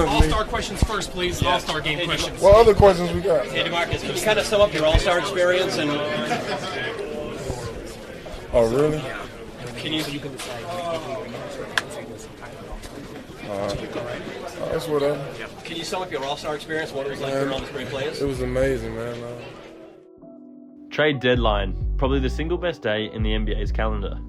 All-star questions first, please. Yeah. All-star game questions. What other questions we got? Hey, DeMarcus, can you kind of sum up your all-star experience? And oh, really? Can you? That's whatever. Can you sum up your all-star experience? What it was like for all these great players? It was amazing, man. Trade deadline, probably the single best day in the NBA's calendar.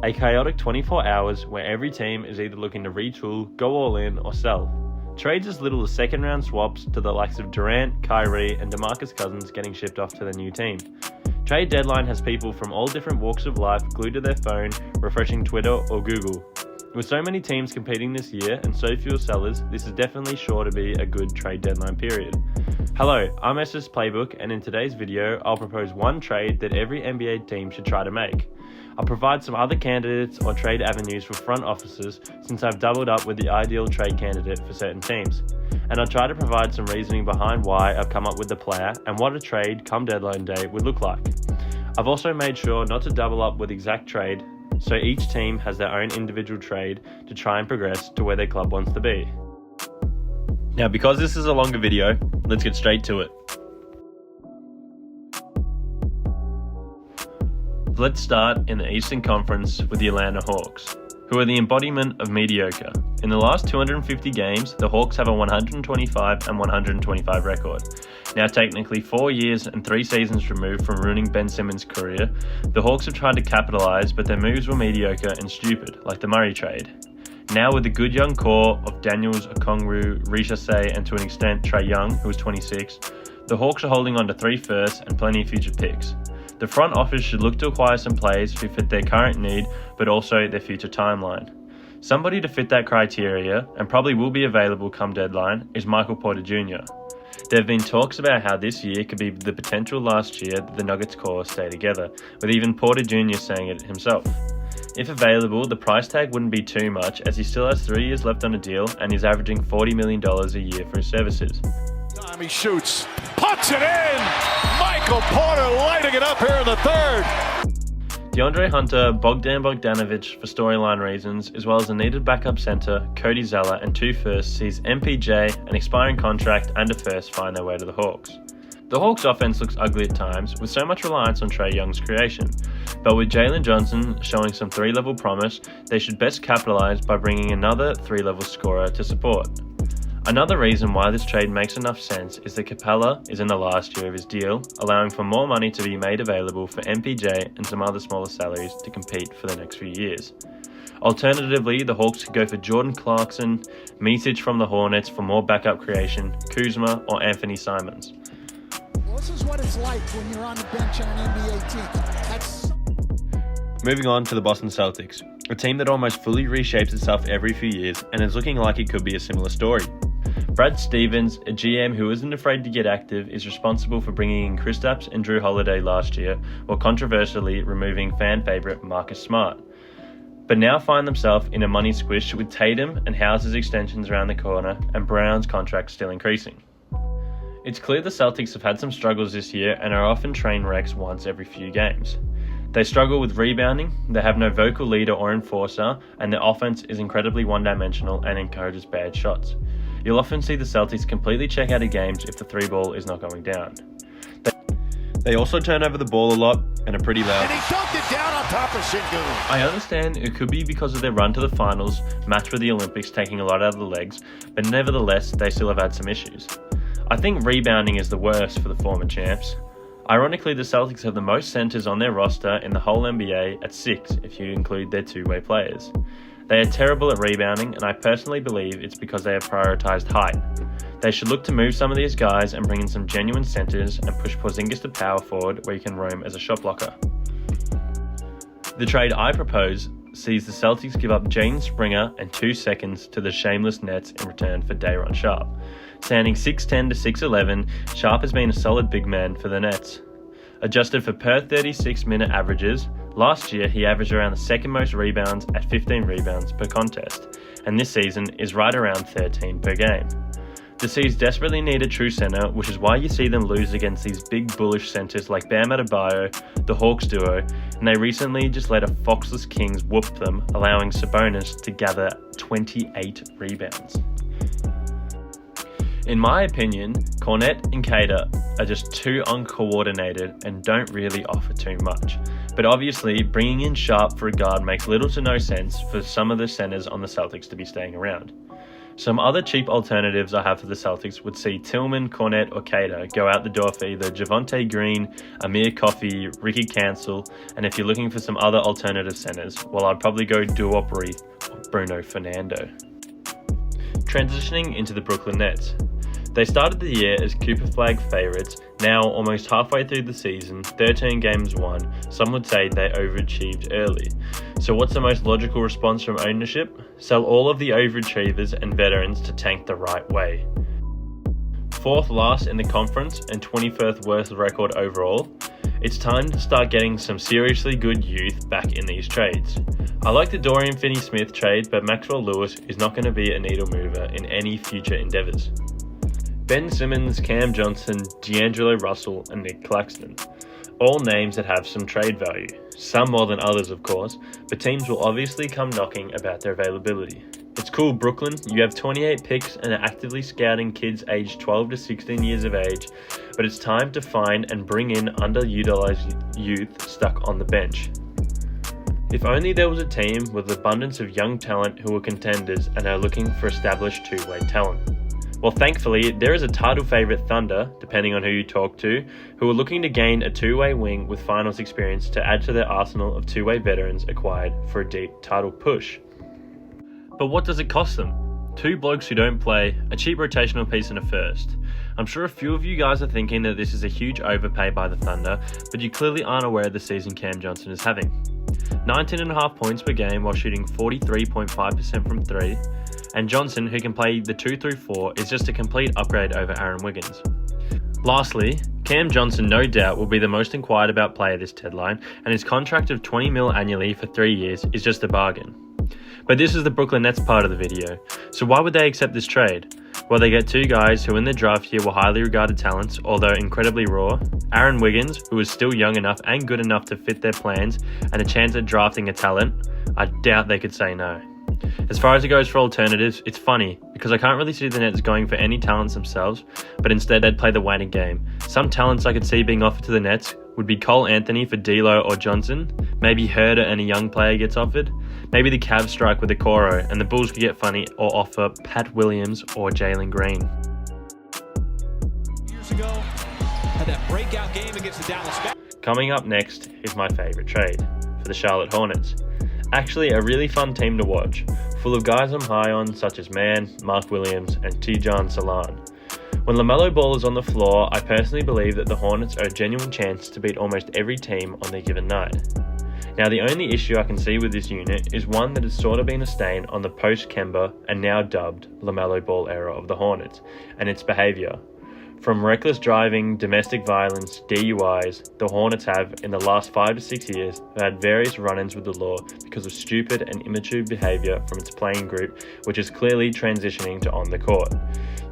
A chaotic 24 hours where every team is either looking to retool, go all in, or sell. Trades as little as second round swaps to the likes of Durant, Kyrie, and DeMarcus Cousins getting shipped off to their new team. Trade deadline has people from all different walks of life glued to their phone, refreshing Twitter or Google. With so many teams competing this year and so few sellers, this is definitely sure to be a good trade deadline period. Hello, I'm SS Playbook, and in today's video, I'll propose one trade that every NBA team should try to make. I'll provide some other candidates or trade avenues for front offices since I've doubled up with the ideal trade candidate for certain teams. And I'll try to provide some reasoning behind why I've come up with the player and what a trade come deadline day would look like. I've also made sure not to double up with exact trade, so each team has their own individual trade to try and progress to where their club wants to be. Now, because this is a longer video, let's get straight to it. Let's start in the Eastern Conference with the Atlanta Hawks, who are the embodiment of mediocre. In the last 250 games, the Hawks have a 125 and 125 record. Now technically 4 years and 3 seasons removed from ruining Ben Simmons' career, the Hawks have tried to capitalise, but their moves were mediocre and stupid, like the Murray trade. Now with the good young core of Daniels, Okongwu, Richase, and to an extent Trae Young, who is 26, the Hawks are holding on to 3 firsts and plenty of future picks. The front office should look to acquire some players who fit their current need, but also their future timeline. Somebody to fit that criteria, and probably will be available come deadline, is Michael Porter Jr. There have been talks about how this year could be the potential last year that the Nuggets core stay together, with even Porter Jr. saying it himself. If available, the price tag wouldn't be too much, as he still has 3 years left on a deal and he's averaging $40 million a year for his services. Time he shoots, puts it in! Michael Porter lighting it up here in the third. DeAndre Hunter, Bogdan Bogdanovic for storyline reasons, as well as a needed backup center, Cody Zeller, and 2 firsts sees MPJ, an expiring contract, and a first find their way to the Hawks. The Hawks' offense looks ugly at times, with so much reliance on Trae Young's creation. But with Jalen Johnson showing some 3-level promise, they should best capitalize by bringing another 3-level scorer to support. Another reason why this trade makes enough sense is that Capella is in the last year of his deal, allowing for more money to be made available for MPJ and some other smaller salaries to compete for the next few years. Alternatively, the Hawks could go for Jordan Clarkson, Micic from the Hornets for more backup creation, Kuzma, or Anthony Simons. Well, this is what it's like when you're on the bench on an NBA team. Moving on to the Boston Celtics, a team that almost fully reshapes itself every few years and is looking like it could be a similar story. Brad Stevens, a GM who isn't afraid to get active, is responsible for bringing in Kristaps and Drew Holiday last year, while controversially removing fan favourite Marcus Smart. But now find themselves in a money squish with Tatum and House's extensions around the corner and Brown's contract still increasing. It's clear the Celtics have had some struggles this year and are often train wrecks once every few games. They struggle with rebounding, they have no vocal leader or enforcer, and their offense is incredibly one-dimensional and encourages bad shots. You'll often see the Celtics completely check out of games if the 3-ball is not going down. They also turn over the ball a lot and are pretty loud. And he dunked it down on top of Sengun. I understand it could be because of their run to the finals, matched with the Olympics taking a lot out of the legs, but nevertheless, they still have had some issues. I think rebounding is the worst for the former champs. Ironically, the Celtics have the most centers on their roster in the whole NBA at 6 if you include their two-way players. They are terrible at rebounding, and I personally believe it's because they have prioritized height. They should look to move some of these guys and bring in some genuine centers and push Porzingis to power forward where he can roam as a shot blocker. The trade I propose sees the Celtics give up Jaden Springer and 2 seconds to the shameless Nets in return for Day'Ron Sharpe. Standing 6'10 to 6'11, Sharpe has been a solid big man for the Nets. Adjusted for per 36-minute averages, last year he averaged around the second most rebounds at 15 rebounds per contest, and this season is right around 13 per game. The C's desperately need a true center, which is why you see them lose against these big bullish centers like Bam Adebayo, the Hawks duo, and they recently just let a foxless Kings whoop them, allowing Sabonis to gather 28 rebounds. In my opinion, Cornet and Cater are just too uncoordinated and don't really offer too much. But obviously, bringing in Sharp for a guard makes little to no sense for some of the centers on the Celtics to be staying around. Some other cheap alternatives I have for the Celtics would see Tillman, Cornet or Cater go out the door for either Javonte Green, Amir Coffey, Ricky Cancel, and if you're looking for some other alternative centers, well, I'd probably go Duop Reith or Bruno Fernando. Transitioning into the Brooklyn Nets. They started the year as Cooper Flag favourites. Now, almost halfway through the season, 13 games won, some would say they overachieved early. So what's the most logical response from ownership? Sell all of the overachievers and veterans to tank the right way. 4th last in the conference and 21st worst record overall, it's time to start getting some seriously good youth back in these trades. I like the Dorian Finney-Smith trade, but Maxwell Lewis is not going to be a needle mover in any future endeavours. Ben Simmons, Cam Johnson, D'Angelo Russell and Nick Claxton. All names that have some trade value. Some more than others of course, but teams will obviously come knocking about their availability. It's cool Brooklyn, you have 28 picks and are actively scouting kids aged 12 to 16 years of age, but it's time to find and bring in underutilized youth stuck on the bench. If only there was a team with an abundance of young talent who are contenders and are looking for established two-way talent. Well, thankfully, there is a title favourite Thunder, depending on who you talk to, who are looking to gain a two-way wing with finals experience to add to their arsenal of two-way veterans acquired for a deep title push. But what does it cost them? 2 blokes who don't play, a cheap rotational piece and a first. I'm sure a few of you guys are thinking that this is a huge overpay by the Thunder, but you clearly aren't aware of the season Cam Johnson is having. 19.5 points per game while shooting 43.5% from 3, and Johnson, who can play the 2 through 4, is just a complete upgrade over Aaron Wiggins. Lastly, Cam Johnson no doubt will be the most inquired about player this deadline, and his contract of $20 million annually for 3 years is just a bargain. But this is the Brooklyn Nets part of the video, so why would they accept this trade? Well, they get 2 guys who in their draft year were highly regarded talents, although incredibly raw. Aaron Wiggins, who is still young enough and good enough to fit their plans, and a chance at drafting a talent. I doubt they could say no. As far as it goes for alternatives, it's funny, because I can't really see the Nets going for any talents themselves, but instead they'd play the waiting game. Some talents I could see being offered to the Nets would be Cole Anthony for D'Lo or Johnson, maybe Herder and a young player gets offered, maybe the Cavs strike with Okoro and the Bulls could get funny or offer Pat Williams or Jalen Green. Years ago, had that breakout game against the Dallas Mavericks. Coming up next is my favourite trade, for the Charlotte Hornets. Actually a really fun team to watch, full of guys I'm high on such as Mann, Mark Williams and Tijan Salan. When LaMelo Ball is on the floor, I personally believe that the Hornets are a genuine chance to beat almost every team on their given night. Now the only issue I can see with this unit is one that has sort of been a stain on the post-Kemba and now dubbed LaMelo Ball era of the Hornets, and its behaviour. From reckless driving, domestic violence, DUIs, the Hornets have, in the last 5 to 6 years, had various run-ins with the law because of stupid and immature behaviour from its playing group, which is clearly transitioning to on the court.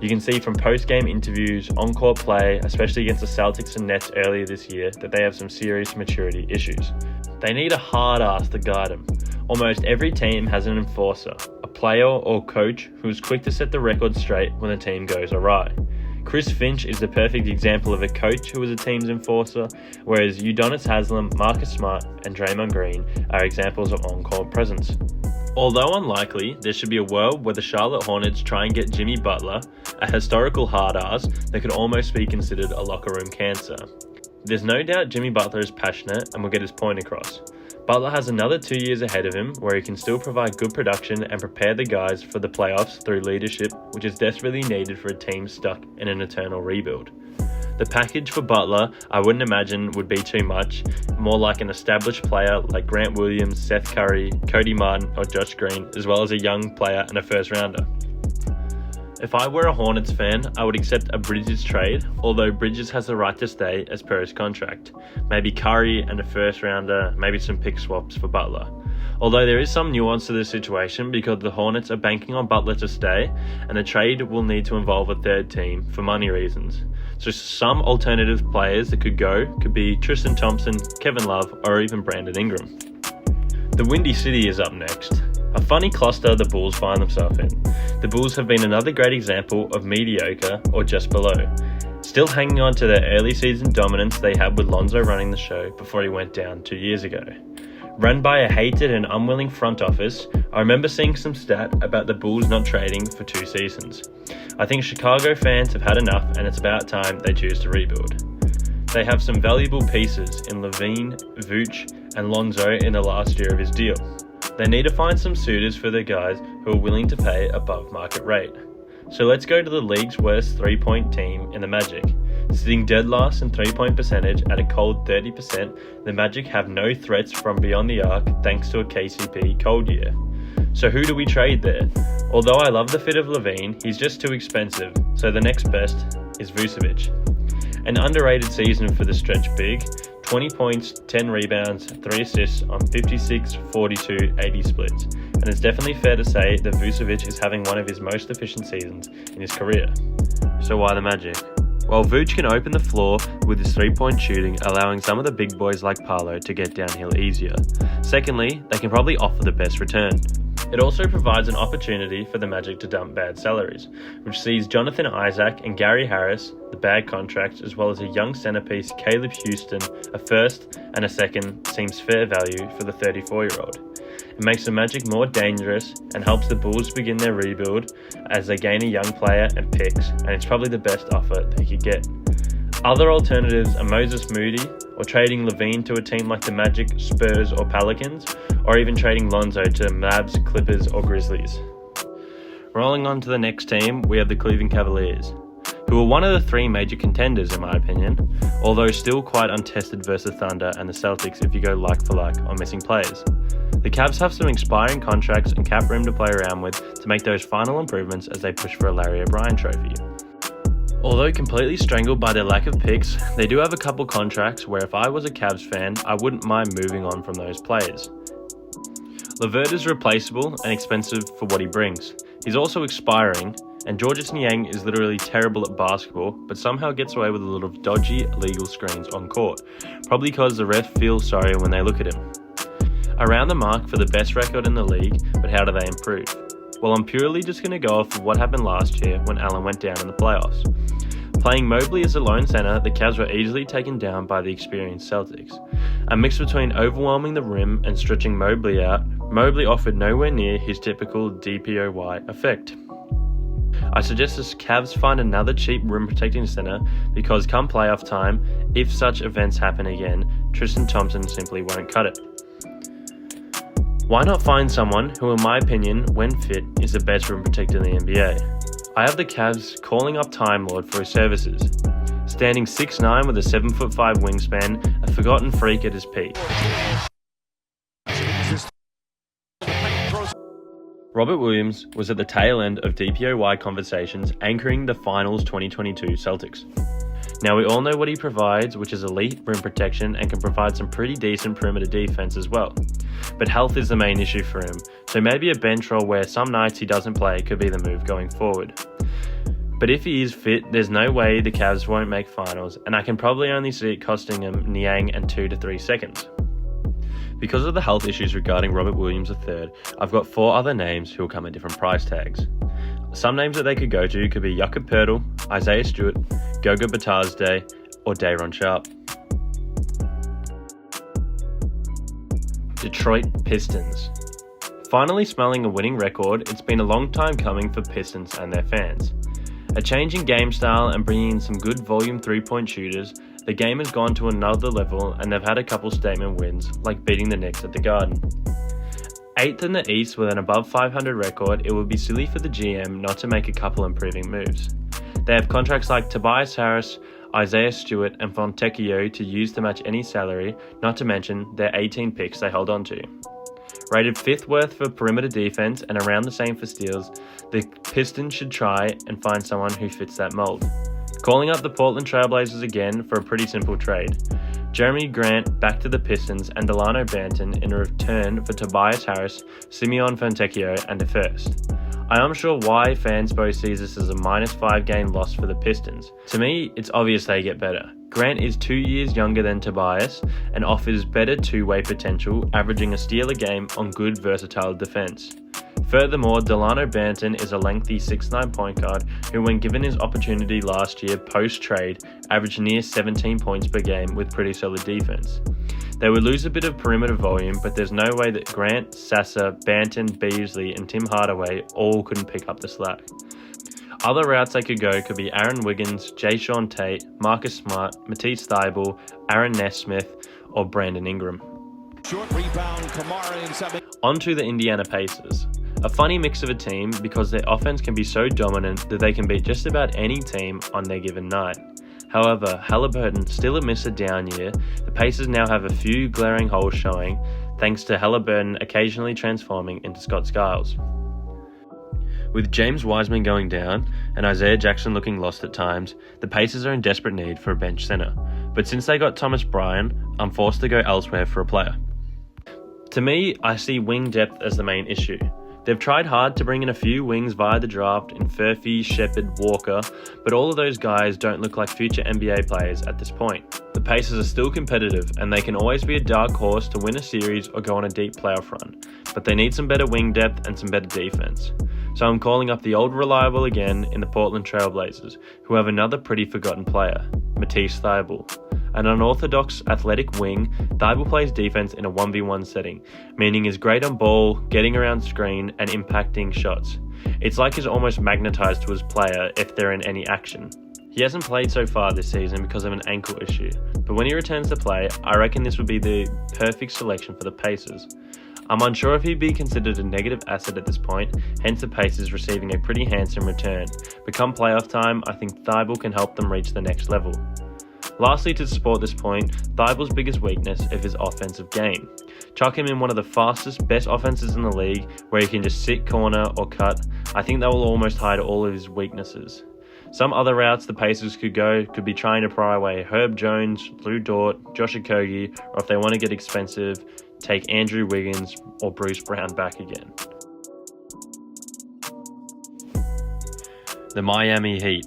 You can see from post-game interviews, on-court play, especially against the Celtics and Nets earlier this year, that they have some serious maturity issues. They need a hard ass to guide them. Almost every team has an enforcer, a player or coach who is quick to set the record straight when the team goes awry. Chris Finch is the perfect example of a coach who is a team's enforcer, whereas Udonis Haslem, Marcus Smart and Draymond Green are examples of on-court presence. Although unlikely, there should be a world where the Charlotte Hornets try and get Jimmy Butler, a historical hard-ass that could almost be considered a locker room cancer. There's no doubt Jimmy Butler is passionate and will get his point across. Butler has another 2 years ahead of him where he can still provide good production and prepare the guys for the playoffs through leadership, which is desperately needed for a team stuck in an eternal rebuild. The package for Butler I wouldn't imagine would be too much, more like an established player like Grant Williams, Seth Curry, Cody Martin or Josh Green, as well as a young player and a first rounder. If I were a Hornets fan, I would accept a Bridges trade, although Bridges has the right to stay as per his contract. Maybe Curry and a first rounder, maybe some pick swaps for Butler. Although there is some nuance to this situation because the Hornets are banking on Butler to stay, and a trade will need to involve a third team for money reasons. So some alternative players that could go could be Tristan Thompson, Kevin Love, or even Brandon Ingram. The Windy City is up next. A funny cluster the Bulls find themselves in. The Bulls have been another great example of mediocre or just below, still hanging on to their early season dominance they had with Lonzo running the show before he went down 2 years ago. Run by a hated and unwilling front office, I remember seeing some stat about the Bulls not trading for 2 seasons. I think Chicago fans have had enough and it's about time they choose to rebuild. They have some valuable pieces in LaVine, Vooch, and Lonzo in the last year of his deal. They need to find some suitors for the guys who are willing to pay above market rate. So let's go to the league's worst 3-point team in the Magic. Sitting dead last in 3-point percentage at a cold 30%, the Magic have no threats from beyond the arc thanks to a KCP cold year. So who do we trade there? Although I love the fit of LaVine, he's just too expensive, so the next best is Vucevic. An underrated season for the stretch big, 20 points, 10 rebounds, 3 assists on 56, 42, 80 splits. And it's definitely fair to say that Vucevic is having one of his most efficient seasons in his career. So why the Magic? Well, Vooch can open the floor with his 3-point shooting, allowing some of the big boys like Paolo to get downhill easier. Secondly, they can probably offer the best return. It also provides an opportunity for the Magic to dump bad salaries, which sees Jonathan Isaac and Gary Harris, the bad contracts, as well as a young centerpiece Caleb Houston, a first and a second, seems fair value for the 34-year-old. It makes the Magic more dangerous and helps the Bulls begin their rebuild as they gain a young player and picks, and it's probably the best offer they could get. Other alternatives are Moses Moody, or trading LaVine to a team like the Magic, Spurs or Pelicans, or even trading Lonzo to Mavs, Clippers or Grizzlies. Rolling on to the next team, we have the Cleveland Cavaliers, who are one of the 3 major contenders in my opinion, although still quite untested versus Thunder and the Celtics if you go like for like on missing players. The Cavs have some expiring contracts and cap room to play around with to make those final improvements as they push for a Larry O'Brien trophy. Although completely strangled by their lack of picks, they do have a couple contracts where if I was a Cavs fan, I wouldn't mind moving on from those players. LeVert is replaceable and expensive for what he brings. He's also expiring, and Georges Niang is literally terrible at basketball, but somehow gets away with a lot of dodgy illegal screens on court, probably because the ref feels sorry when they look at him. Around the mark for the best record in the league, but how do they improve? Well, I'm purely just going to go off of what happened last year when Allen went down in the playoffs. Playing Mobley as a lone center, the Cavs were easily taken down by the experienced Celtics. A mix between overwhelming the rim and stretching Mobley out, Mobley offered nowhere near his typical DPOY effect. I suggest the Cavs find another cheap rim protecting center because come playoff time, if such events happen again, Tristan Thompson simply won't cut it. Why not find someone who, in my opinion, when fit, is the best rim protector in the NBA? I have the Cavs calling up Time Lord for his services. Standing 6'9" with a 7'5" wingspan, a forgotten freak at his peak. Robert Williams was at the tail end of DPOY conversations anchoring the Finals 2022 Celtics. Now we all know what he provides, which is elite rim protection and can provide some pretty decent perimeter defense as well. But health is the main issue for him, so maybe a bench role where some nights he doesn't play could be the move going forward. But if he is fit, there's no way the Cavs won't make finals, and I can probably only see it costing him Niang and 2 to 3 seconds. Because of the health issues regarding Robert Williams III, I've got 4 other names who will come at different price tags. Some names that they could go to could be Jakob Poeltl, Isaiah Stewart, Goga Bitadze, or Day'Ron Sharpe. Detroit Pistons. Finally smelling a winning record, it's been a long time coming for Pistons and their fans. A change in game style and bringing in some good volume 3-point shooters, the game has gone to another level and they've had a couple statement wins, like beating the Knicks at the Garden. 8th in the East with an above 500 record, it would be silly for the GM not to make a couple improving moves. They have contracts like Tobias Harris, Isaiah Stewart and Fontecchio to use to match any salary, not to mention their 18 picks they hold on to. Rated 5th worth for perimeter defense and around the same for steals, the Pistons should try and find someone who fits that mold. Calling up the Portland Trailblazers again for a pretty simple trade. Jeremy Grant back to the Pistons and Delano Banton in return for Tobias Harris, Simeon Fontecchio and a first. I am sure why Fanspo sees this as a -5 game loss for the Pistons. To me, it's obvious they get better. Grant is 2 years younger than Tobias and offers better two-way potential, averaging a steal a game on good versatile defense. Furthermore, Delano Banton is a lengthy 6'9" point guard who, when given his opportunity last year post-trade, averaged near 17 points per game with pretty solid defense. They would lose a bit of perimeter volume, but there's no way that Grant, Sasser, Banton, Beasley, and Tim Hardaway all couldn't pick up the slack. Other routes they could go could be Aaron Wiggins, Jayshawn Tate, Marcus Smart, Matisse Thybulle, Aaron Nesmith, or Brandon Ingram. Short rebound, Kamara inside. Onto the Indiana Pacers. A funny mix of a team because their offense can be so dominant that they can beat just about any team on their given night. However, Halliburton still amidst a down year, the Pacers now have a few glaring holes showing, thanks to Halliburton occasionally transforming into Scott Skiles. With James Wiseman going down and Isaiah Jackson looking lost at times, the Pacers are in desperate need for a bench center. But since they got Thomas Bryant, I'm forced to go elsewhere for a player. To me, I see wing depth as the main issue. They've tried hard to bring in a few wings via the draft in Furphy, Shepherd, Walker, but all of those guys don't look like future NBA players at this point. The Pacers are still competitive and they can always be a dark horse to win a series or go on a deep playoff run, but they need some better wing depth and some better defense. So I'm calling up the old reliable again in the Portland Trail Blazers, who have another pretty forgotten player, Matisse Thybulle. An unorthodox athletic wing, Thybulle plays defense in a 1v1 setting, meaning he's great on ball, getting around screen, and impacting shots. It's like he's almost magnetized to his player if they're in any action. He hasn't played so far this season because of an ankle issue, but when he returns to play, I reckon this would be the perfect selection for the Pacers. I'm unsure if he'd be considered a negative asset at this point, hence the Pacers receiving a pretty handsome return, but come playoff time, I think Thybulle can help them reach the next level. Lastly, to support this point, Thybulle's biggest weakness is his offensive game. Chuck him in one of the fastest, best offenses in the league where he can just sit corner or cut. I think that will almost hide all of his weaknesses. Some other routes the Pacers could go could be trying to pry away Herb Jones, Lou Dort, Josh Okogie, or if they want to get expensive, take Andrew Wiggins or Bruce Brown back again. The Miami Heat.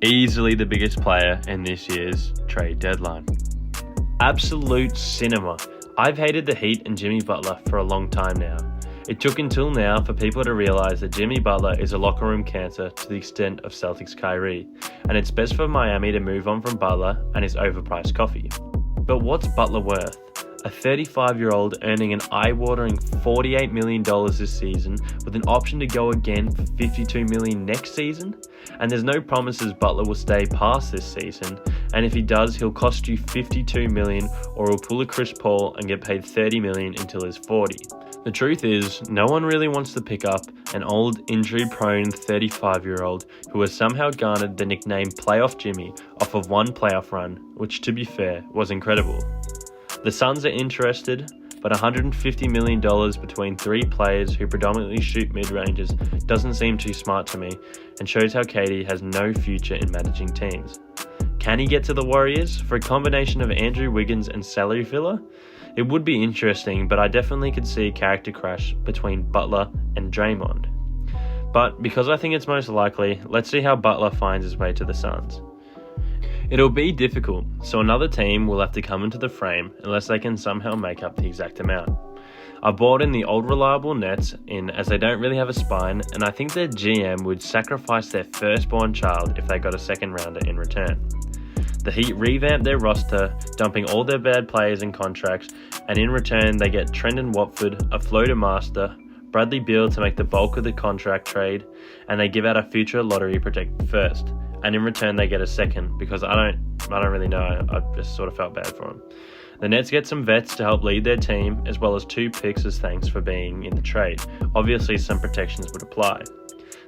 Easily the biggest player in this year's trade deadline. Absolute cinema. I've hated the Heat and Jimmy Butler for a long time now. It took until now for people to realise that Jimmy Butler is a locker room cancer to the extent of Celtics Kyrie, and it's best for Miami to move on from Butler and his overpriced coffee. But what's Butler worth? A 35-year-old earning an eye-watering $48 million this season with an option to go again for $52 million next season? And there's no promises Butler will stay past this season, and if he does, he'll cost you $52 million or he'll pull a Chris Paul and get paid $30 million until he's 40. The truth is, no one really wants to pick up an old, injury-prone 35-year-old who has somehow garnered the nickname Playoff Jimmy off of one playoff run, which, to be fair, was incredible. The Suns are interested, but $150 million between three players who predominantly shoot mid-ranges doesn't seem too smart to me and shows how KD has no future in managing teams. Can he get to the Warriors for a combination of Andrew Wiggins and salary filler? It would be interesting, but I definitely could see a character crash between Butler and Draymond. But because I think it's most likely, let's see how Butler finds his way to the Suns. It'll be difficult, so another team will have to come into the frame unless they can somehow make up the exact amount. I bought in the old reliable Nets in as they don't really have a spine, and I think their GM would sacrifice their firstborn child if they got a second rounder in return. The Heat revamped their roster, dumping all their bad players and contracts, and in return they get Trendon Watford, a floater master, Bradley Beal to make the bulk of the contract trade, and they give out a future lottery protected first. And in return they get a second, because I don't really know, I just sort of felt bad for them. The Nets get some vets to help lead their team, as well as 2 picks as thanks for being in the trade. Obviously some protections would apply.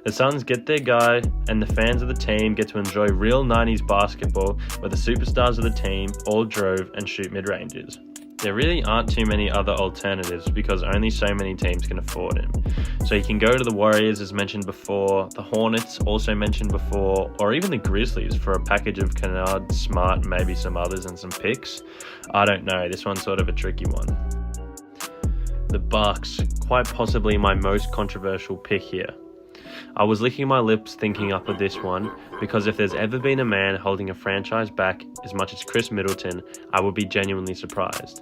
The Suns get their guy, and the fans of the team get to enjoy real 90s basketball where the superstars of the team all drove and shoot mid-ranges. There really aren't too many other alternatives because only so many teams can afford him. So you can go to the Warriors as mentioned before, the Hornets also mentioned before, or even the Grizzlies for a package of Kennard, Smart, maybe some others and some picks. I don't know, this one's sort of a tricky one. The Bucks, quite possibly my most controversial pick here. I was licking my lips thinking up with this one, because if there's ever been a man holding a franchise back as much as Chris Middleton, I would be genuinely surprised.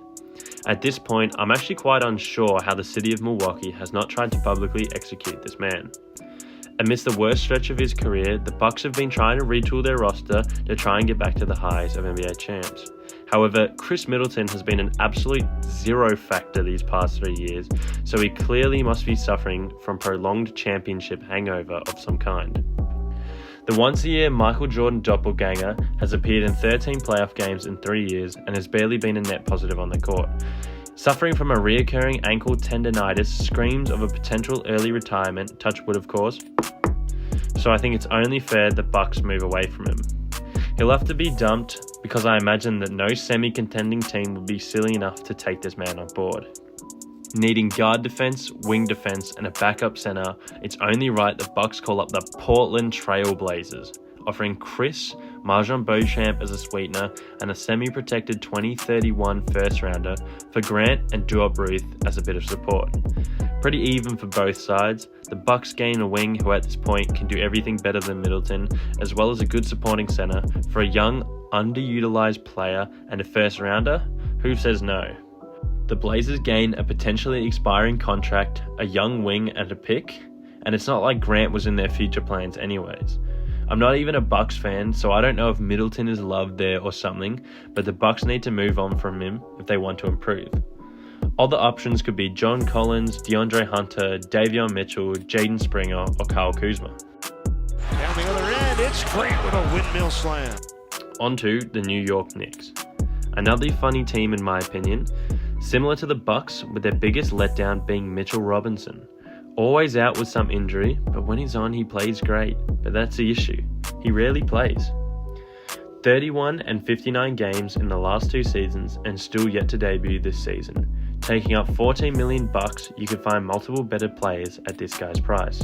At this point, I'm actually quite unsure how the city of Milwaukee has not tried to publicly execute this man. Amidst the worst stretch of his career, the Bucks have been trying to retool their roster to try and get back to the highs of NBA champs. However, Chris Middleton has been an absolute zero factor these past 3 years, so he clearly must be suffering from prolonged championship hangover of some kind. The once-a-year Michael Jordan doppelganger has appeared in 13 playoff games in 3 years and has barely been a net positive on the court. Suffering from a reoccurring ankle tendonitis screams of a potential early retirement, touch wood of course, so I think it's only fair the Bucks move away from him. He'll have to be dumped because I imagine that no semi-contending team would be silly enough to take this man on board. Needing guard defense, wing defense, and a backup center, it's only right the Bucks call up the Portland Trail Blazers, offering Chris, Marjon Beauchamp as a sweetener, and a semi-protected 2031 first-rounder for Grant and Duop Ruth as a bit of support. Pretty even for both sides, the Bucks gain a wing who at this point can do everything better than Middleton, as well as a good supporting center for a young, underutilized player and a first-rounder. Who says no? The Blazers gain a potentially expiring contract, a young wing and a pick, and it's not like Grant was in their future plans anyways. I'm not even a Bucks fan, so I don't know if Middleton is loved there or something, but the Bucks need to move on from him if they want to improve. Other options could be John Collins, DeAndre Hunter, Davion Mitchell, Jaden Springer, or Kyle Kuzma. Down the other end, it's Grant with a windmill slam. On to the New York Knicks. Another funny team in my opinion, similar to the Bucks with their biggest letdown being Mitchell Robinson. Always out with some injury, but when he's on he plays great, but that's the issue. He rarely plays. 31 and 59 games in the last 2 seasons and still yet to debut this season. Taking up $14 million, you could find multiple better players at this guy's price.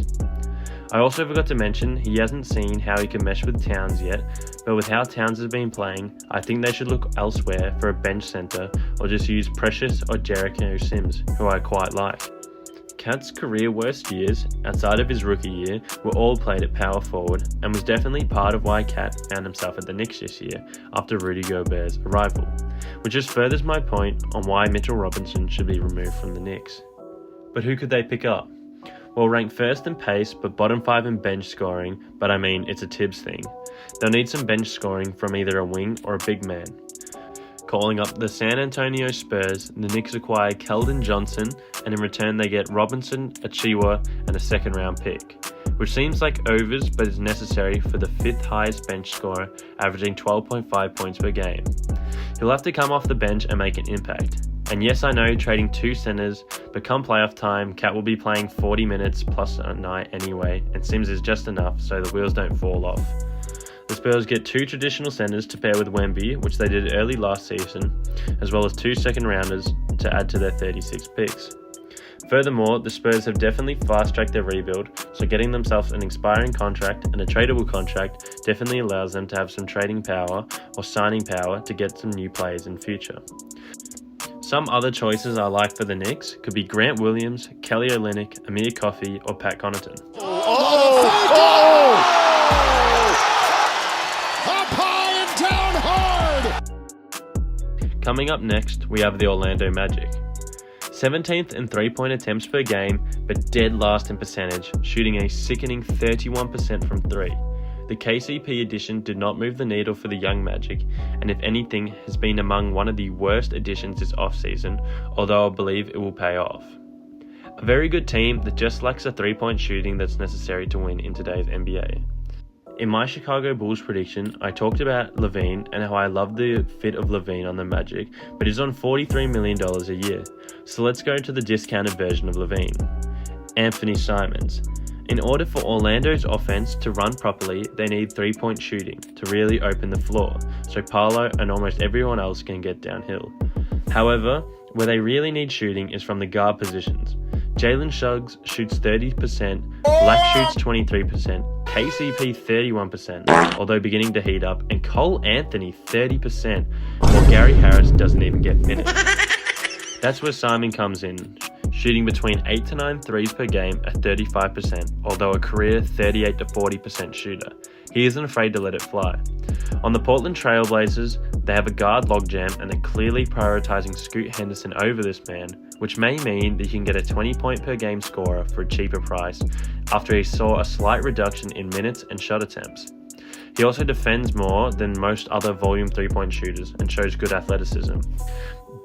I also forgot to mention he hasn't seen how he can mesh with Towns yet, but with how Towns has been playing, I think they should look elsewhere for a bench center or just use Precious or Jericho Sims, who I quite like. Cat's career worst years, outside of his rookie year, were all played at power forward and was definitely part of why Cat found himself at the Knicks this year after Rudy Gobert's arrival, which just furthers my point on why Mitchell Robinson should be removed from the Knicks. But who could they pick up? Well, ranked first in pace but bottom 5 in bench scoring, but I mean it's a Tibbs thing. They'll need some bench scoring from either a wing or a big man. Calling up the San Antonio Spurs, the Knicks acquire Keldon Johnson, and in return they get Robinson, Achiuwa, and a second-round pick, which seems like overs but is necessary for the 5th highest bench scorer, averaging 12.5 points per game. He'll have to come off the bench and make an impact. And yes, I know trading 2 centers, but come playoff time, Cat will be playing 40 minutes plus a night anyway, and Sims is just enough so the wheels don't fall off. The Spurs get 2 traditional centers to pair with Wemby, which they did early last season, as well as 2 second-rounders to add to their 36 picks. Furthermore, the Spurs have definitely fast-tracked their rebuild, so getting themselves an expiring contract and a tradable contract definitely allows them to have some trading power or signing power to get some new players in future. Some other choices I like for the Knicks could be Grant Williams, Kelly Olynyk, Amir Coffey, or Pat Connaughton. Coming up next, we have the Orlando Magic. 17th in 3-point attempts per game, but dead last in percentage, shooting a sickening 31% from 3. The KCP addition did not move the needle for the young Magic, and if anything, has been among one of the worst additions this offseason, although I believe it will pay off. A very good team that just lacks the 3-point shooting that's necessary to win in today's NBA. In my Chicago Bulls prediction, I talked about LaVine and how I love the fit of LaVine on the Magic, but he's on $43 million a year. So let's go to the discounted version of LaVine. Anthony Simons. In order for Orlando's offense to run properly, they need 3-point shooting to really open the floor, so Paolo and almost everyone else can get downhill. However, where they really need shooting is from the guard positions. Jalen Suggs shoots 30%, Black shoots 23%, KCP 31%, although beginning to heat up, and Cole Anthony 30%, while Gary Harris doesn't even get minutes. That's where Simon comes in, shooting between 8 to 9 threes per game at 35%, although a career 38 to 40% shooter. He isn't afraid to let it fly. On the Portland Trail Blazers, they have a guard logjam and are clearly prioritizing Scoot Henderson over this man, which may mean that you can get a 20-point per game scorer for a cheaper price after he saw a slight reduction in minutes and shot attempts. He also defends more than most other volume 3-point shooters and shows good athleticism.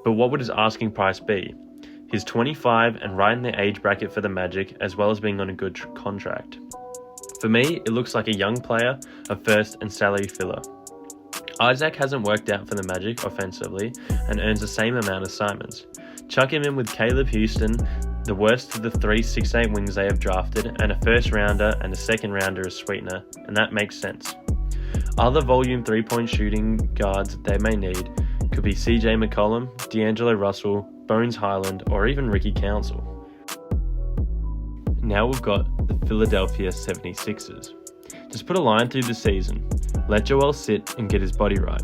But what would his asking price be? He's 25 and right in the age bracket for the Magic, as well as being on a good contract. For me, it looks like a young player, a first and salary filler. Isaac hasn't worked out for the Magic offensively and earns the same amount as Simons. Chuck him in with Caleb Houston, the worst of the 3 6'8" wings they have drafted, and a first rounder and a second rounder as sweetener, and that makes sense. Other volume 3-point shooting guards they may need could be CJ McCollum, D'Angelo Russell, Bones Highland, or even Ricky Council. Now we've got the Philadelphia 76ers. Just put a line through the season, let Joel sit and get his body right.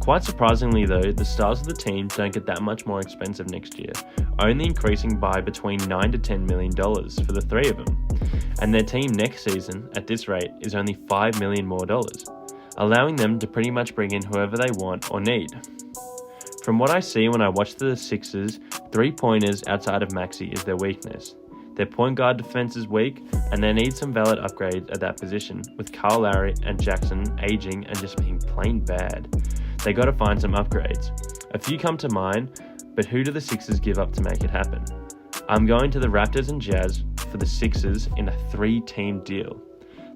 Quite surprisingly though, the stars of the team don't get that much more expensive next year, only increasing by between $9 to $10 million for the three of them. And their team next season, at this rate, is only $5 million more, allowing them to pretty much bring in whoever they want or need. From what I see when I watch the Sixers, 3-pointers outside of Maxey is their weakness. Their point guard defense is weak, and they need some valid upgrades at that position, with Kyle Lowry and Jackson aging and just being plain bad. They gotta find some upgrades. A few come to mind, but who do the Sixers give up to make it happen? I'm going to the Raptors and Jazz for the Sixers in a 3-team deal.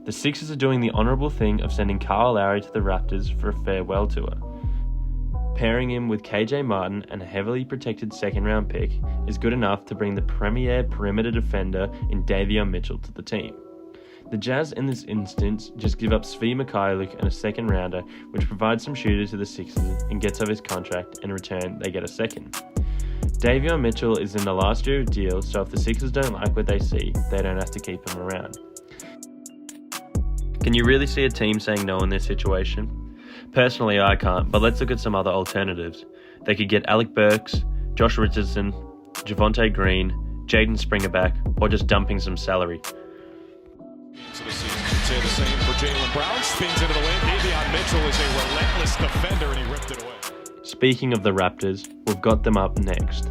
The Sixers are doing the honourable thing of sending Kyle Lowry to the Raptors for a farewell tour. Pairing him with KJ Martin and a heavily protected second-round pick is good enough to bring the premier perimeter defender in Davion Mitchell to the team. The Jazz in this instance just give up Svi Mikhailiuk and a second-rounder, which provides some shooters to the Sixers and gets off his contract. In return, they get a second. Davion Mitchell is in the last year of deal, so if the Sixers don't like what they see, they don't have to keep him around. Can you really see a team saying no in this situation? Personally, I can't, but let's look at some other alternatives. They could get Alec Burks, Josh Richardson, Javonte Green, Jaden Springer back, or just dumping some salary. So the season can say the same for Jaylen Brown. Spins into the lane. Davion Mitchell is a relentless defender, and he ripped it away. Speaking of the Raptors, we've got them up next.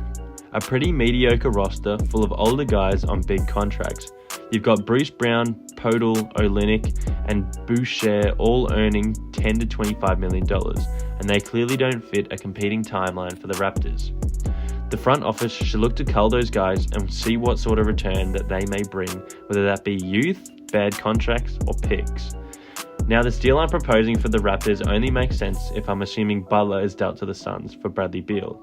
A pretty mediocre roster full of older guys on big contracts. You've got Bruce Brown, Podol, Olynyk, and Boucher all earning $10 to $25 million, and they clearly don't fit a competing timeline for the Raptors. The front office should look to cull those guys and see what sort of return that they may bring, whether that be youth, bad contracts, or picks. Now, this deal I'm proposing for the Raptors only makes sense if I'm assuming Butler is dealt to the Suns for Bradley Beal.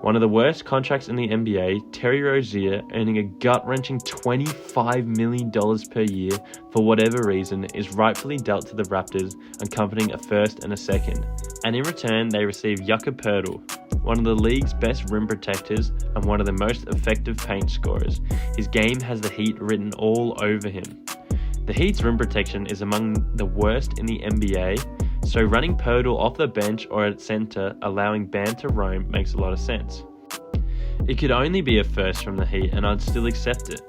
One of the worst contracts in the NBA, Terry Rozier, earning a gut-wrenching $25 million per year for whatever reason, is rightfully dealt to the Raptors, accompanying a first and a second. And in return, they receive Jakob Poeltl, one of the league's best rim protectors and one of the most effective paint scorers. His game has the Heat written all over him. The Heat's rim protection is among the worst in the NBA, so running Poeltl off the bench or at center, allowing Bam to roam, makes a lot of sense. It could only be a first from the Heat and I'd still accept it.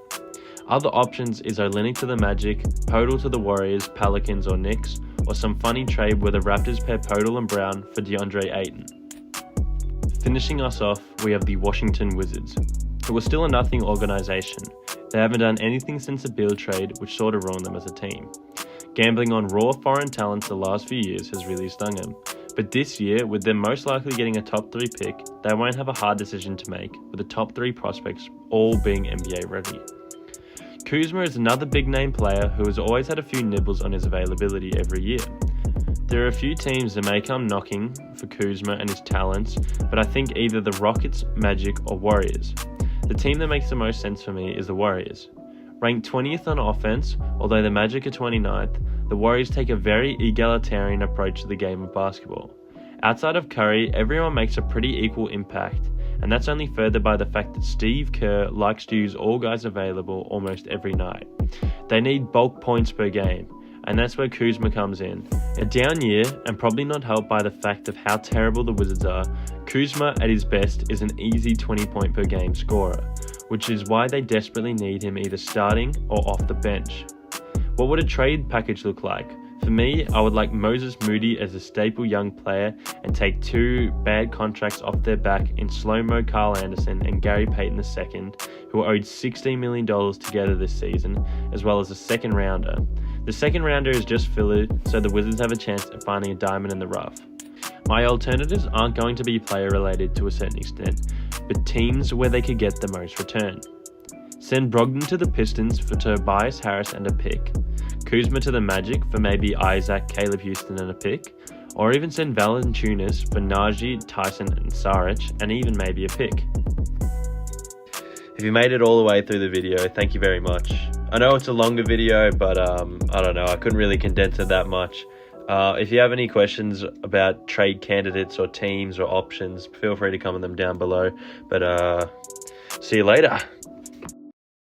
Other options is Olynyk to the Magic, Poeltl to the Warriors, Pelicans or Knicks, or some funny trade where the Raptors pair Poeltl and Brown for DeAndre Ayton. Finishing us off, we have the Washington Wizards, who are still a nothing organisation. They haven't done anything since the Beal trade, which sort of ruined them as a team. Gambling on raw foreign talent the last few years has really stung them. But this year, with them most likely getting a top 3 pick, they won't have a hard decision to make, with the top 3 prospects all being NBA ready. Kuzma is another big name player who has always had a few nibbles on his availability every year. There are a few teams that may come knocking for Kuzma and his talents, but I think either the Rockets, Magic or Warriors. The team that makes the most sense for me is the Warriors. Ranked 20th on offense, although the Magic are 29th, the Warriors take a very egalitarian approach to the game of basketball. Outside of Curry, everyone makes a pretty equal impact, and that's only furthered by the fact that Steve Kerr likes to use all guys available almost every night. They need bulk points per game, and that's where Kuzma comes in. A down year, and probably not helped by the fact of how terrible the Wizards are, Kuzma at his best is an easy 20 point per game scorer. which is why they desperately need him either starting or off the bench. What would a trade package look like? For me, I would like Moses Moody as a staple young player and take 2 bad contracts off their back in slow-mo Carl Anderson and Gary Payton II, who are owed $16 million together this season, as well as a second rounder. The second rounder is just filler, so the Wizards have a chance at finding a diamond in the rough. My alternatives aren't going to be player related to a certain extent, but teams where they could get the most return. Send Brogdon to the Pistons for Tobias Harris and a pick, Kuzma to the Magic for maybe Isaac, Caleb Houston and a pick, or even send Valanciunas for Najee, Tyson and Saric and even maybe a pick. If you made it all the way through the video, thank you very much. I know it's a longer video, but I don't know, I couldn't really condense it that much. If you have any questions about trade candidates or teams or options, feel free to comment them down below. But see you later.